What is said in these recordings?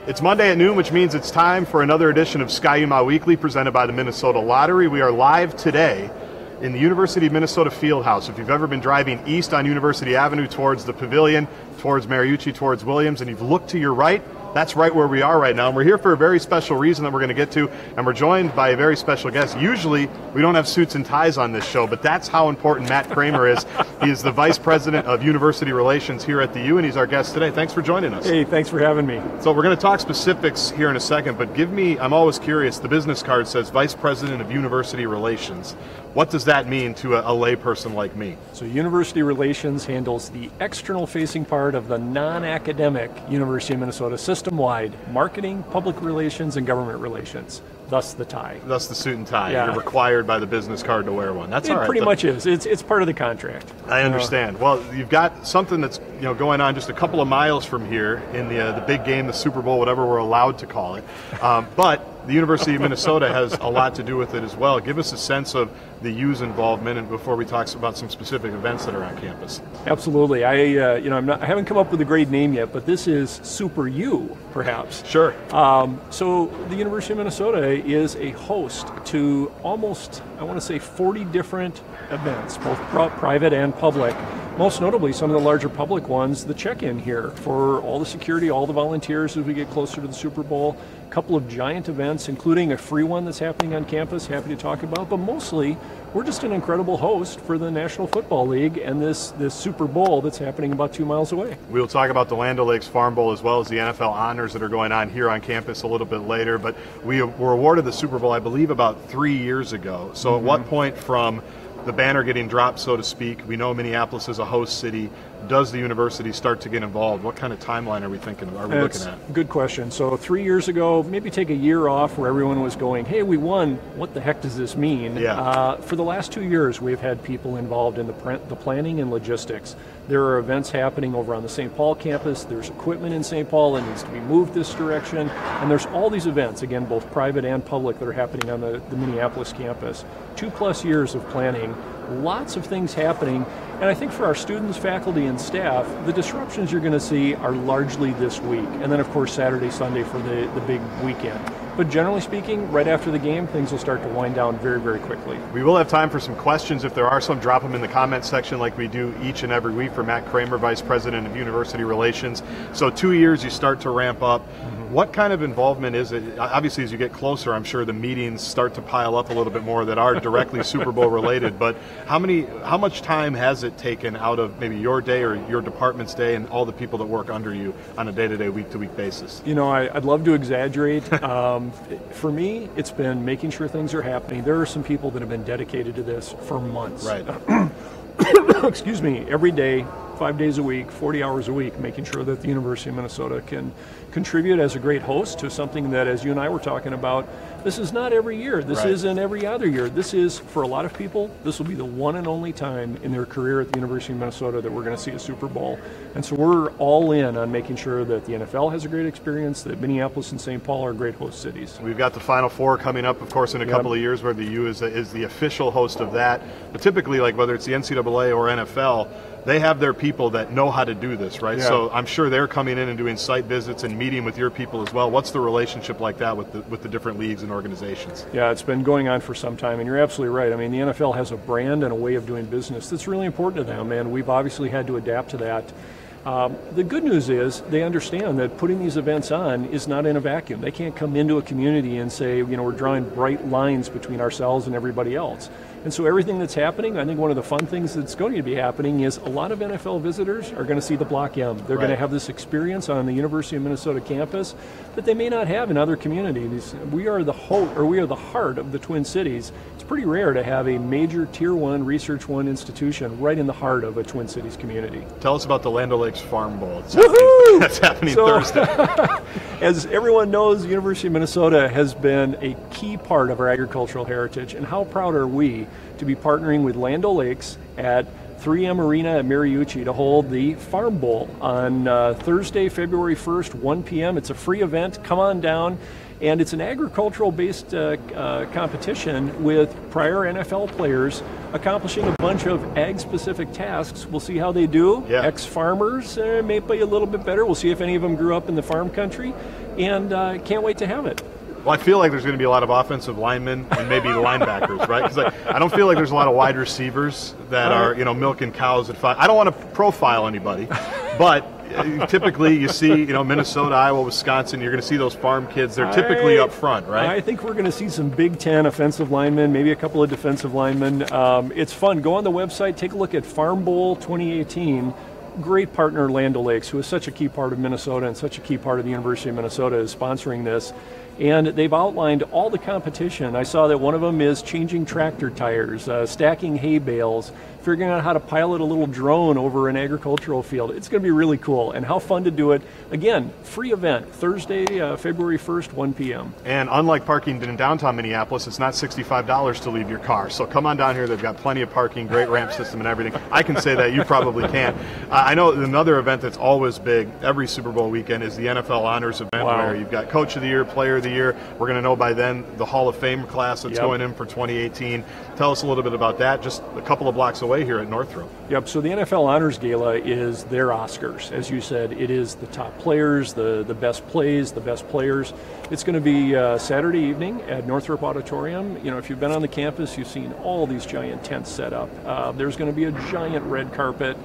It's Monday at noon, which means it's time for another edition of Ski-U-Mah Weekly presented by the Minnesota Lottery. We are live today in the University of Minnesota Fieldhouse. If you've ever been driving east on University Avenue towards the Pavilion, towards Mariucci, towards Williams, and you've looked to your right, that's right where we are right now. And we're here for a very special reason that we're going to get to, and we're joined by a very special guest. Usually, we don't have suits and ties on this show, but that's how important Matt Kramer is. He is the Vice President of University Relations here at the U, and he's our guest today. Thanks for joining us. Hey, thanks for having me. So we're going to talk specifics here in a second, but give me, I'm always curious, the business card says Vice President of University Relations. What does that mean to a layperson like me? So University Relations handles the external-facing part of the non-academic University of Minnesota system-wide marketing, public relations, and government relations. Thus the tie. Thus the suit and tie. Yeah. You're required by the business card to wear one. That's all right. It pretty much is. It's part of the contract. I understand. Well, you've got something that's going on just a couple of miles from here in the big game, the Super Bowl, whatever we're allowed to call it. But the University of Minnesota has a lot to do with it as well. Give us a sense of the U's involvement, and before we talk about some specific events that are on campus. Absolutely. I haven't come up with a great name yet, but this is Super U, perhaps. Sure. So the University of Minnesota is a host to almost, I want to say, 40 different events, both private and public. Most notably, some of the larger public ones, the check-in here for all the security, all the volunteers as we get closer to the Super Bowl. A couple of giant events, including a free one that's happening on campus, happy to talk about. But mostly, we're just an incredible host for the National Football League and this Super Bowl that's happening about 2 miles away. We'll talk about the Land O'Lakes Farm Bowl as well as the NFL honors that are going on here on campus a little bit later. But we were awarded the Super Bowl, I believe, about 3 years ago. So at what point from the banner getting dropped, so to speak, we know Minneapolis is a host city, does the university start to get involved? What kind of timeline are we thinking? Are we looking at? Good question. So 3 years ago, maybe take a year off where everyone was going, hey, we won. What the heck does this mean? Yeah. For the last 2 years, we've had people involved in the planning and logistics. There are events happening over on the St. Paul campus. There's equipment in St. Paul that needs to be moved this direction. And there's all these events, again, both private and public, that are happening on the Minneapolis campus. 2+ years of planning, lots of things happening. And I think for our students, faculty, and staff, the disruptions you're going to see are largely this week. And then, of course, Saturday, Sunday for the big weekend. But generally speaking, right after the game, things will start to wind down very, very quickly. We will have time for some questions. If there are some, drop them in the comments section like we do each and every week for Matt Kramer, Vice President of University Relations. So 2 years, you start to ramp up. What kind of involvement is it? Obviously, as you get closer, I'm sure the meetings start to pile up a little bit more that are directly Super Bowl related. But how much time has it taken out of maybe your day or your department's day and all the people that work under you on a day-to-day, week-to-week basis? I'd love to exaggerate. For me, it's been making sure things are happening. There are some people that have been dedicated to this for months. Right. Excuse me, every day, 5 days a week, 40 hours a week, making sure that the University of Minnesota can contribute as a great host to something that, as you and I were talking about, this is not every year. This isn't every other year. This is, for a lot of people, this will be the one and only time in their career at the University of Minnesota that we're going to see a Super Bowl. And so we're all in on making sure that the NFL has a great experience, that Minneapolis and St. Paul are great host cities. We've got the Final Four coming up, of course, in a couple of years where the U is the official host of that. But typically, like whether it's the NCAA or NFL, they have their people that know how to do this, right? Yeah. So I'm sure they're coming in and doing site visits and meeting with your people as well. What's the relationship like that with the different leagues and organizations? Yeah, it's been going on for some time, and you're absolutely right. I mean, the NFL has a brand and a way of doing business that's really important to them, and we've obviously had to adapt to that. The good news is they understand that putting these events on is not in a vacuum. They can't come into a community and say, we're drawing bright lines between ourselves and everybody else. And so everything that's happening, I think one of the fun things that's going to be happening is a lot of NFL visitors are going to see the Block M. They're going to have this experience on the University of Minnesota campus that they may not have in other communities. We are the heart of the Twin Cities. It's pretty rare to have a major Tier 1, Research 1 institution right in the heart of a Twin Cities community. Tell us about the Land O'Lakes Farm Bowl. That's happening Thursday. As everyone knows, the University of Minnesota has been a key part of our agricultural heritage, and how proud are we to be partnering with Land O'Lakes at 3M Arena at Mariucci to hold the Farm Bowl on Thursday, February 1st, 1 p.m. It's a free event. Come on down. And it's an agricultural-based competition with prior NFL players accomplishing a bunch of ag-specific tasks. We'll see how they do. Yeah. Ex-farmers may play a little bit better. We'll see if any of them grew up in the farm country. And can't wait to have it. Well, I feel like there's going to be a lot of offensive linemen and maybe linebackers, right? Because I don't feel like there's a lot of wide receivers that are, milking cows at 5. I don't want to profile anybody, but typically you see, Minnesota, Iowa, Wisconsin, you're going to see those farm kids. They're typically up front, right? I think we're going to see some Big Ten offensive linemen, maybe a couple of defensive linemen. It's fun. Go on the website, take a look at Farm Bowl 2018. Great partner Land O'Lakes, who is such a key part of Minnesota and such a key part of the University of Minnesota, is sponsoring this. And they've outlined all the competition. I saw that one of them is changing tractor tires, stacking hay bales, figuring out how to pilot a little drone over an agricultural field. It's going to be really cool, and how fun to do it. Again, free event, Thursday, February 1st, 1 p.m. And unlike parking in downtown Minneapolis, it's not $65 to leave your car. So come on down here. They've got plenty of parking, great ramp system and everything. I can say that. You probably can't. I know another event that's always big every Super Bowl weekend is the NFL Honors event, where you've got Coach of the Year, Player of the Year. We're going to know by then the Hall of Fame class that's going in for 2018. Tell us a little bit about that, just a couple of blocks away here at Northrop. Yep, so the NFL Honors Gala is their Oscars. As you said, it is the top players, the best plays, the best players. It's going to be Saturday evening at Northrop Auditorium. If you've been on the campus, you've seen all these giant tents set up. There's going to be a giant red carpet.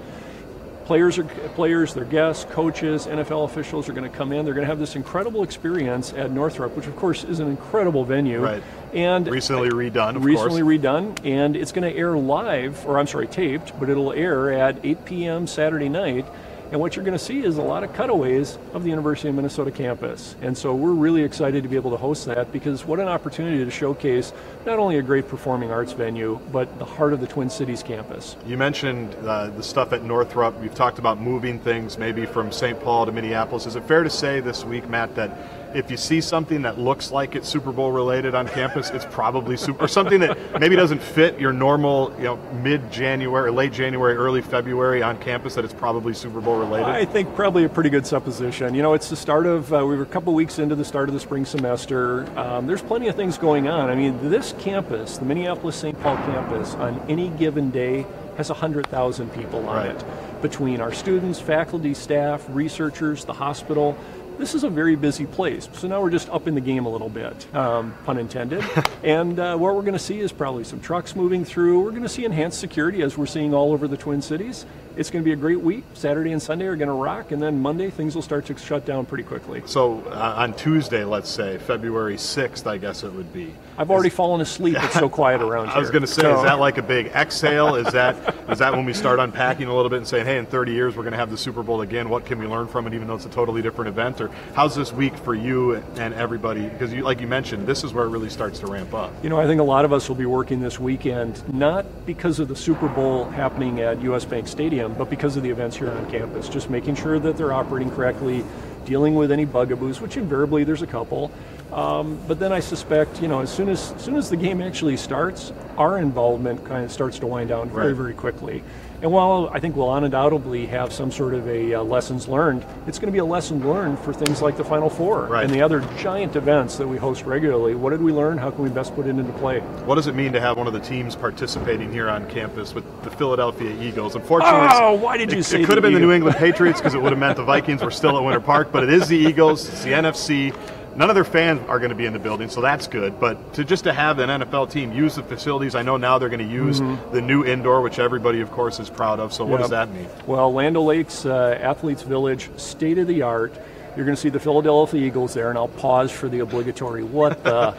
Players, their guests, coaches, NFL officials are going to come in. They're going to have this incredible experience at Northrop, which of course is an incredible venue. Right. And recently redone, of course. Recently redone, and it's going to air live, taped, but it'll air at 8 p.m. Saturday night. And what you're going to see is a lot of cutaways of the University of Minnesota campus. And so we're really excited to be able to host that, because what an opportunity to showcase not only a great performing arts venue, but the heart of the Twin Cities campus. You mentioned the stuff at Northrop. We've talked about moving things maybe from St. Paul to Minneapolis. Is it fair to say this week, Matt, that if you see something that looks like it's Super Bowl related on campus, it's probably or something that maybe doesn't fit your normal, mid-January, late January, early February on campus, that it's probably Super Bowl related? I think probably a pretty good supposition. It's the start of, we were a couple weeks into the start of the spring semester. There's plenty of things going on. I mean, this campus, the Minneapolis-St. Paul campus, on any given day has 100,000 people on it. Between our students, faculty, staff, researchers, the hospital. This is a very busy place, so now we're just upping the game a little bit, pun intended. And what we're going to see is probably some trucks moving through. We're going to see enhanced security, as we're seeing all over the Twin Cities. It's going to be a great week. Saturday and Sunday are going to rock, and then Monday things will start to shut down pretty quickly. So on Tuesday, let's say, February 6th, I guess it would be. I've already fallen asleep. It's so quiet around here. I was going to say, is that like a big exhale? Is that when we start unpacking a little bit and saying, hey, in 30 years we're going to have the Super Bowl again? What can we learn from it, even though it's a totally different event? Or how's this week for you and everybody? Because like you mentioned, this is where it really starts to ramp up. I think a lot of us will be working this weekend, not because of the Super Bowl happening at US Bank Stadium, but because of the events here on campus, just making sure that they're operating correctly, dealing with any bugaboos, which invariably there's a couple. But then I suspect, as soon as the game actually starts, our involvement kind of starts to wind down very, very quickly. And while I think we'll undoubtedly have some sort of a lessons learned, it's going to be a lesson learned for things like the Final Four and the other giant events that we host regularly. What did we learn? How can we best put it into play? What does it mean to have one of the teams participating here on campus with the Philadelphia Eagles? Unfortunately, why did you say it could have been the New England Patriots, because it would have meant the Vikings were still at Winter Park, but it is the Eagles. It's the NFC. None of their fans are going to be in the building, so that's good. But to have an NFL team use the facilities, I know now they're going to use the new indoor, which everybody, of course, is proud of. So what does that mean? Well, Land O'Lakes Athletes Village, state of the art. You're going to see the Philadelphia Eagles there, and I'll pause for the obligatory what the.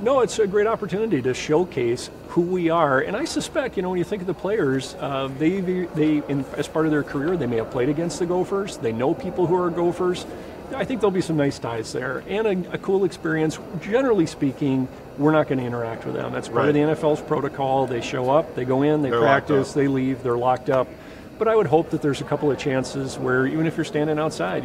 No, it's a great opportunity to showcase who we are. And I suspect, when you think of the players, as part of their career, they may have played against the Gophers. They know people who are Gophers. I think there'll be some nice ties there and a cool experience. Generally speaking, we're not going to interact with them. That's part of the NFL's protocol. They show up, they go in, they're practice, they leave, they're locked up. But I would hope that there's a couple of chances where even if you're standing outside,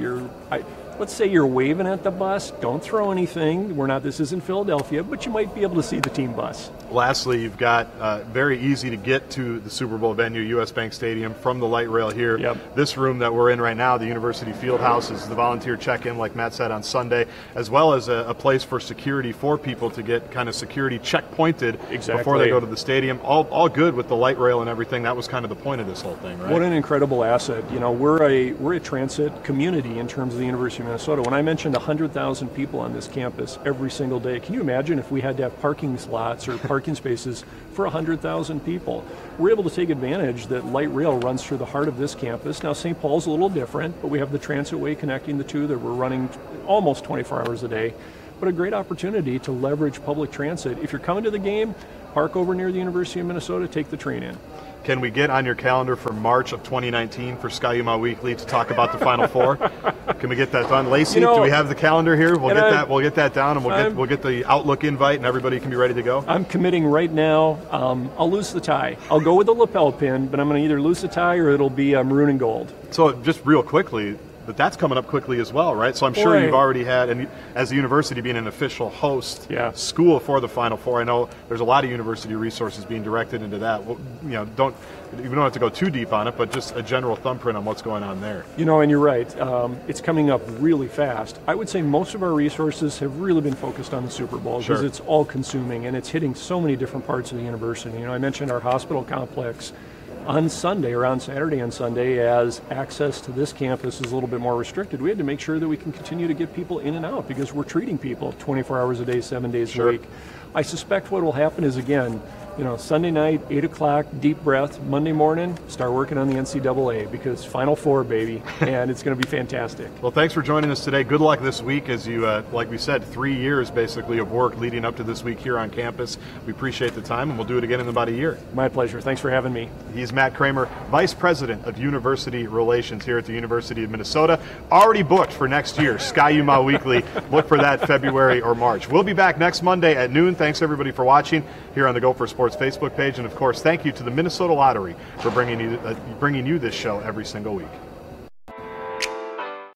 let's say you're waving at the bus, don't throw anything. This isn't Philadelphia, but you might be able to see the team bus. Lastly, you've got very easy to get to the Super Bowl venue, U.S. Bank Stadium, from the light rail here. Yep. This room that we're in right now, the University Fieldhouse, is the volunteer check-in, like Matt said, on Sunday, as well as a place for security for people to get kind of security checkpointed before they go to the stadium. All good with the light rail and everything. That was kind of the point of this whole thing, right? What an incredible asset. You know, we're a transit community in terms of the University of Minnesota. When I mentioned 100,000 people on this campus every single day, can you imagine if we had to have parking slots or parking spaces for 100,000 people? We're able to take advantage that light rail runs through the heart of this campus. Now, St. Paul's a little different, but we have the transitway connecting the two that we're running almost 24 hours a day. But a great opportunity to leverage public transit. If you're coming to the game, park over near the University of Minnesota, take the train in. Can we get on your calendar for March of 2019 for Ski-U-Mah Weekly to talk about the Final Four? Can we get that done? Lacey, do we have the calendar here? We'll get that down, and we'll get the Outlook invite, and everybody can be ready to go. I'm committing right now. I'll lose the tie. I'll go with the lapel pin, but I'm going to either lose the tie or it'll be maroon and gold. So just real quickly, but that's coming up quickly as well, right? So I'm sure you've already had, and as the university being an official host school for the Final Four, I know there's a lot of university resources being directed into that. Well, you know, we don't have to go too deep on it, but just a general thumbprint on what's going on there. You know, and you're right. It's coming up really fast. I would say most of our resources have really been focused on the Super Bowl because it's all consuming and it's hitting so many different parts of the university. You know, I mentioned our hospital complex on Sunday, or on Saturday and Sunday, as access to this campus is a little bit more restricted. We had to make sure that we can continue to get people in and out because we're treating people 24 hours a day, 7 days a week. I suspect what will happen is, again, you know, Sunday night, 8 o'clock, deep breath. Monday morning, start working on the NCAA because Final Four, baby, and it's going to be fantastic. Well, thanks for joining us today. Good luck this week as you, like we said, 3 years basically of work leading up to this week here on campus. We appreciate the time, and we'll do it again in about a year. My pleasure. Thanks for having me. He's Matt Kramer, Vice President of University Relations here at the University of Minnesota. Already booked for next year, Ski-U-Mah Weekly. Look for that February or March. We'll be back next Monday at noon. Thanks, everybody, for watching here on the Gophers Sports Facebook page. And, of course, thank you to the Minnesota Lottery for bringing you this show every single week.